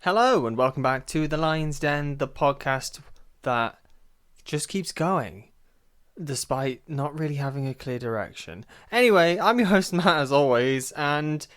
Hello and welcome back to The Lion's Den, the podcast that just keeps going despite not really having a clear direction. Anyway, I'm your host Matt as always, and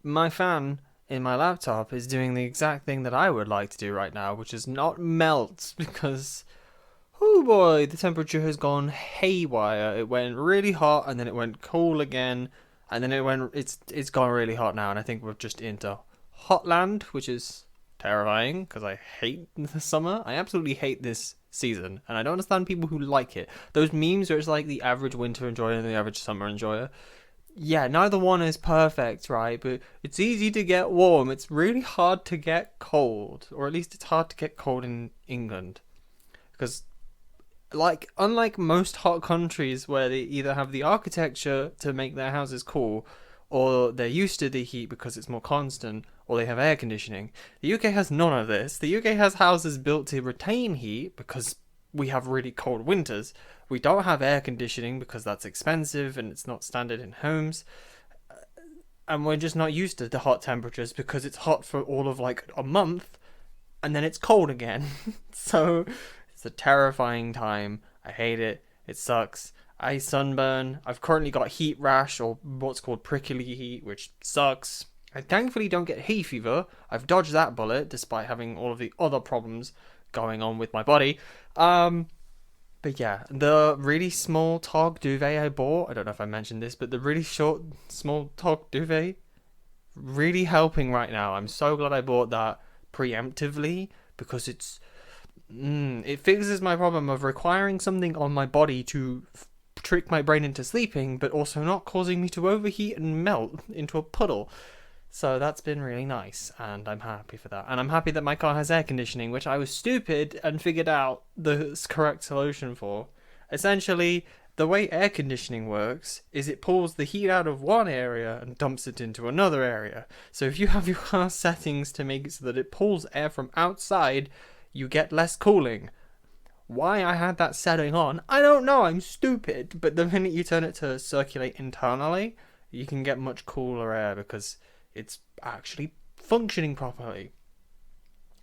my fan in my laptop is doing the exact thing that I would like to do right now, which is not melt because oh boy, the temperature has gone haywire. It went really hot and then it went cool again, and then it's gone really hot now, and I think we're just into hotland, which is terrifying because I hate the summer. I absolutely hate this season, and I don't understand people who like it. Those memes where it's like the average winter enjoyer and the average summer enjoyer. Yeah, neither one is perfect, right? But it's easy to get warm. It's really hard to get cold, or at least it's hard to get cold in England because unlike most hot countries where they either have the architecture to make their houses cool or they're used to the heat because it's more constant, or they have air conditioning. The UK has none of this. The UK has houses built to retain heat because we have really cold winters. We don't have air conditioning because that's expensive and it's not standard in homes. And we're just not used to the hot temperatures because it's hot for all of like a month and then it's cold again. So it's a terrifying time. I hate it. It sucks. I sunburn. I've currently got heat rash, or what's called prickly heat, which sucks. I thankfully don't get hay fever. I've dodged that bullet despite having all of the other problems going on with my body. But yeah, the really small Tog duvet I bought, I don't know if I mentioned this, but the really short, small Tog duvet, really helping right now. I'm so glad I bought that preemptively because it fixes my problem of requiring something on my body to trick my brain into sleeping, but also not causing me to overheat and melt into a puddle. So that's been really nice, and I'm happy for that. And I'm happy that my car has air conditioning, which I was stupid and figured out the correct solution for. Essentially, the way air conditioning works is it pulls the heat out of one area and dumps it into another area. So if you have your car settings to make it so that it pulls air from outside, you get less cooling. Why I had that setting on, I don't know, I'm stupid. But the minute you turn it to circulate internally, you can get much cooler air because it's actually functioning properly.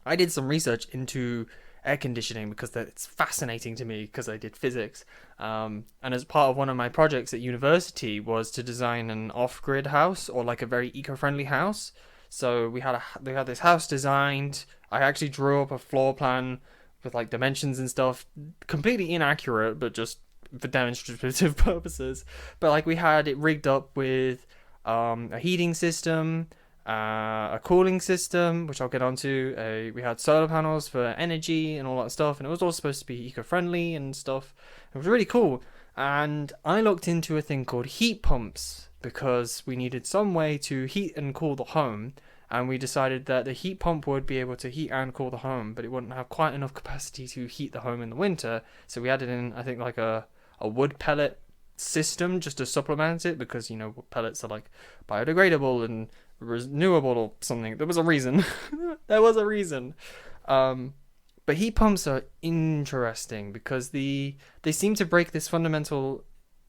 I did some research into air conditioning because it's fascinating to me because I did physics. And as part of one of my projects at university was to design an off-grid house, or like a very eco-friendly house. So we had this house designed. I actually drew up a floor plan with like dimensions and stuff, completely inaccurate, but just for demonstrative purposes. But like we had it rigged up with a heating system, a cooling system, which I'll get onto. We had solar panels for energy and all that stuff, and it was all supposed to be eco-friendly and stuff. It was really cool. And I looked into a thing called heat pumps because we needed some way to heat and cool the home. And we decided that the heat pump would be able to heat and cool the home, but it wouldn't have quite enough capacity to heat the home in the winter. So we added in, I think, like a wood pellet system just to supplement it because, you know, wood pellets are like biodegradable and renewable or something. There was a reason. There was a reason. But heat pumps are interesting because they seem to break this fundamental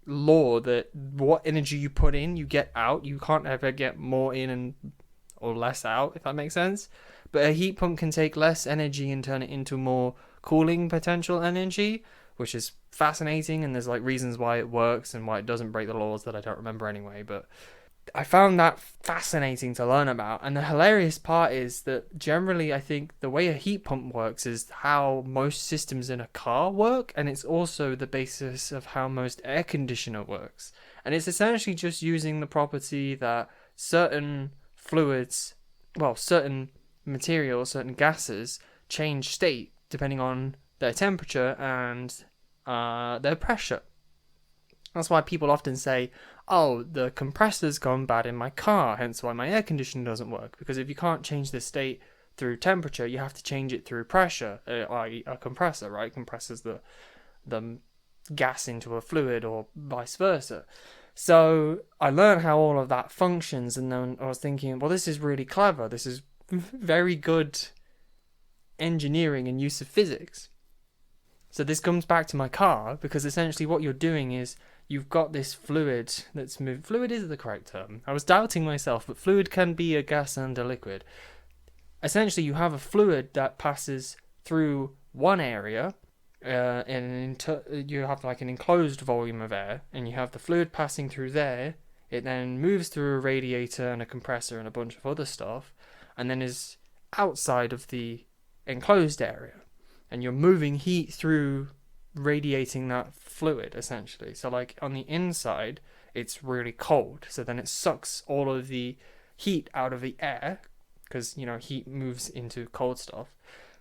law that what energy you put in, you get out. You can't ever get more in or less out, if that makes sense. But a heat pump can take less energy and turn it into more cooling potential energy, which is fascinating, and there's like reasons why it works and why it doesn't break the laws that I don't remember anyway. But I found that fascinating to learn about. And the hilarious part is that generally I think the way a heat pump works is how most systems in a car work, and it's also the basis of how most air conditioner works. And it's essentially just using the property that certain fluids, certain materials, certain gases change state depending on their temperature and their pressure. That's why people often say, oh, the compressor's gone bad in my car, hence why my air conditioning doesn't work. Because if you can't change the state through temperature, you have to change it through pressure, i.e. a compressor, right? Compresses the gas into a fluid or vice versa. So I learned how all of that functions, and then I was thinking, well, this is really clever. This is very good engineering and use of physics. So this comes back to my car, because essentially what you're doing is you've got this fluid that's moved. Fluid is the correct term. I was doubting myself, but fluid can be a gas and a liquid. essentially you have a fluid that passes through one area, you have like an enclosed volume of air, and you have the fluid passing through there. It then moves through a radiator and a compressor and a bunch of other stuff, and then is outside of the enclosed area. And you're moving heat through radiating that fluid, essentially. So, like, on the inside, it's really cold. So then it sucks all of the heat out of the air, because, heat moves into cold stuff.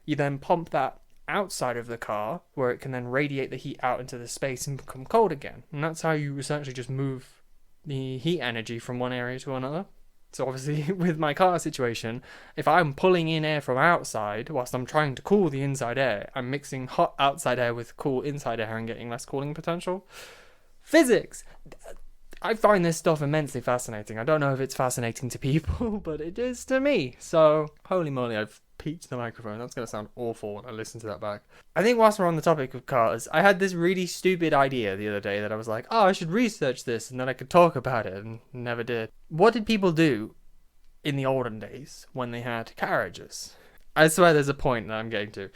You then pump that outside of the car, where it can then radiate the heat out into the space and become cold again. And that's how you essentially just move the heat energy from one area to another. So obviously, with my car situation, if I'm pulling in air from outside whilst I'm trying to cool the inside air, I'm mixing hot outside air with cool inside air and getting less cooling potential. Physics! I find this stuff immensely fascinating. I don't know if it's fascinating to people, but it is to me. So, holy moly, I've peaked the microphone. That's going to sound awful when I listen to that back. I think whilst we're on the topic of cars, I had this really stupid idea the other day that I was like, I should research this and then I could talk about it, and never did. What did people do in the olden days when they had carriages? I swear there's a point that I'm getting to.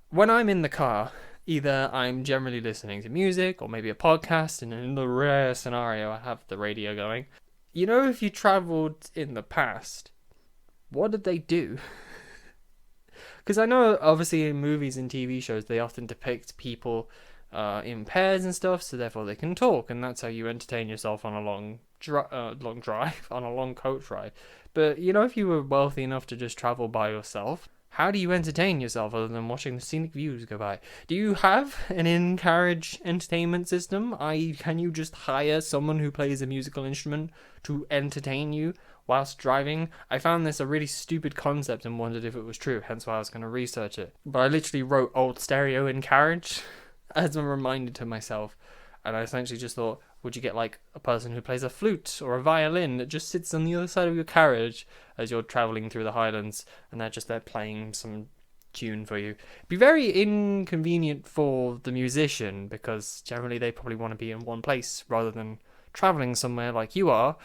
When I'm in the car, either I'm generally listening to music or maybe a podcast, and in the rare scenario I have the radio going. If you travelled in the past, what did they do? Because I know, obviously, in movies and TV shows, they often depict people in pairs and stuff, so therefore they can talk, and that's how you entertain yourself on a long drive, on a long coach ride. But, if you were wealthy enough to just travel by yourself, how do you entertain yourself other than watching the scenic views go by? Do you have an in-carriage entertainment system? I.e., can you just hire someone who plays a musical instrument to entertain you whilst driving? I found this a really stupid concept and wondered if it was true, hence why I was going to research it. But I literally wrote old stereo in carriage as a reminder to myself. And I essentially just thought, would you get like a person who plays a flute or a violin that just sits on the other side of your carriage as you're travelling through the Highlands, and they're just there playing some tune for you? It'd be very inconvenient for the musician, because generally they probably want to be in one place rather than travelling somewhere like you are.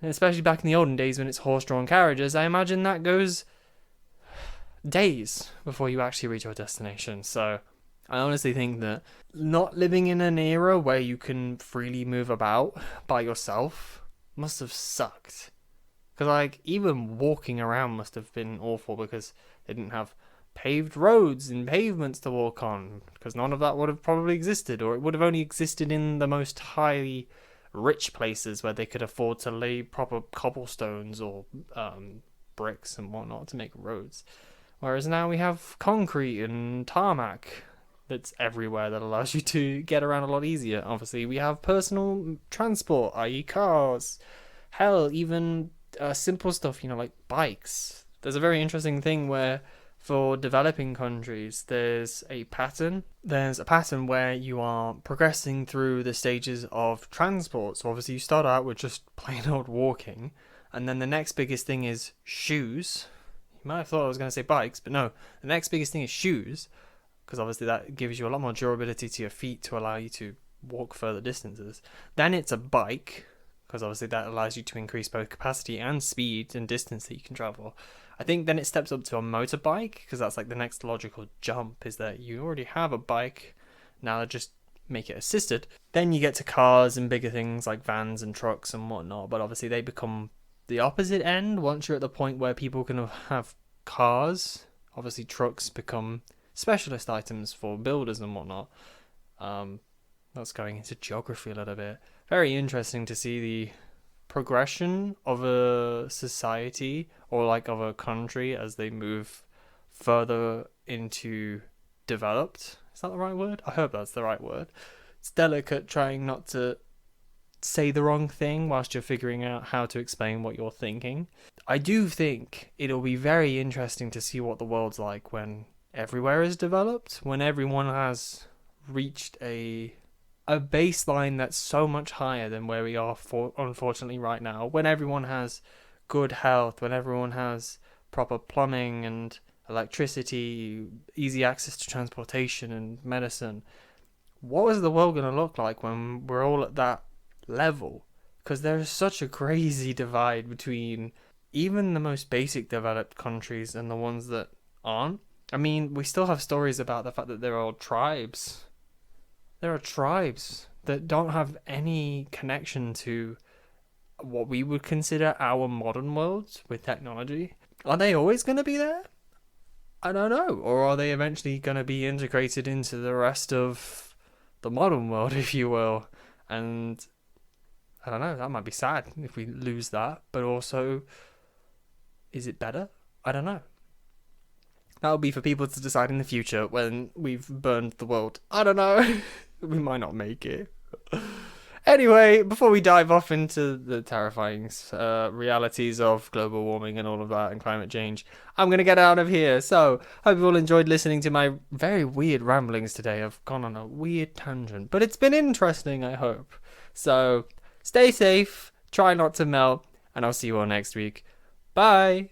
And especially back in the olden days when it's horse-drawn carriages, I imagine that goes days before you actually reach your destination. So I honestly think that not living in an era where you can freely move about by yourself must have sucked. Because, even walking around must have been awful, because they didn't have paved roads and pavements to walk on, because none of that would have probably existed, or it would have only existed in the most highly rich places where they could afford to lay proper cobblestones or bricks and whatnot to make roads. Whereas now we have concrete and tarmac that's everywhere that allows you to get around a lot easier. Obviously, we have personal transport, i.e. cars. Hell, even simple stuff, like bikes. There's a very interesting thing where, for developing countries, there's a pattern. There's a pattern where you are progressing through the stages of transport. So obviously you start out with just plain old walking, and then the next biggest thing is shoes. You might have thought I was going to say bikes, but no. The next biggest thing is shoes, because obviously that gives you a lot more durability to your feet to allow you to walk further distances. Then it's a bike, because obviously that allows you to increase both capacity and speed and distance that you can travel. I think then it steps up to a motorbike, because that's like the next logical jump, is that you already have a bike, now just make it assisted. Then you get to cars and bigger things like vans and trucks and whatnot, but obviously they become the opposite end once you're at the point where people can have cars. Obviously trucks become specialist items for builders and whatnot. That's going into geography a little bit. Very interesting to see the progression of a society or of a country as they move further into developed. Is that the right word? I hope that's the right word. It's delicate trying not to say the wrong thing whilst you're figuring out how to explain what you're thinking. I do think it'll be very interesting to see what the world's like when everywhere is developed, when everyone has reached a baseline that's so much higher than where we are unfortunately right now, when everyone has good health, when everyone has proper plumbing and electricity, easy access to transportation and medicine. What is the world going to look like when we're all at that level? Because there's such a crazy divide between even the most basic developed countries and the ones that aren't. I mean, we still have stories about the fact that there are tribes. There are tribes that don't have any connection to what we would consider our modern world with technology. Are they always going to be there? I don't know. Or are they eventually going to be integrated into the rest of the modern world, if you will? And I don't know, that might be sad if we lose that. But also, is it better? I don't know. That'll be for people to decide in the future when we've burned the world. I don't know. We might not make it. Anyway, before we dive off into the terrifying realities of global warming and all of that and climate change, I'm going to get out of here. So, hope you all enjoyed listening to my very weird ramblings today. I've gone on a weird tangent, but it's been interesting, I hope. So, stay safe, try not to melt, and I'll see you all next week. Bye!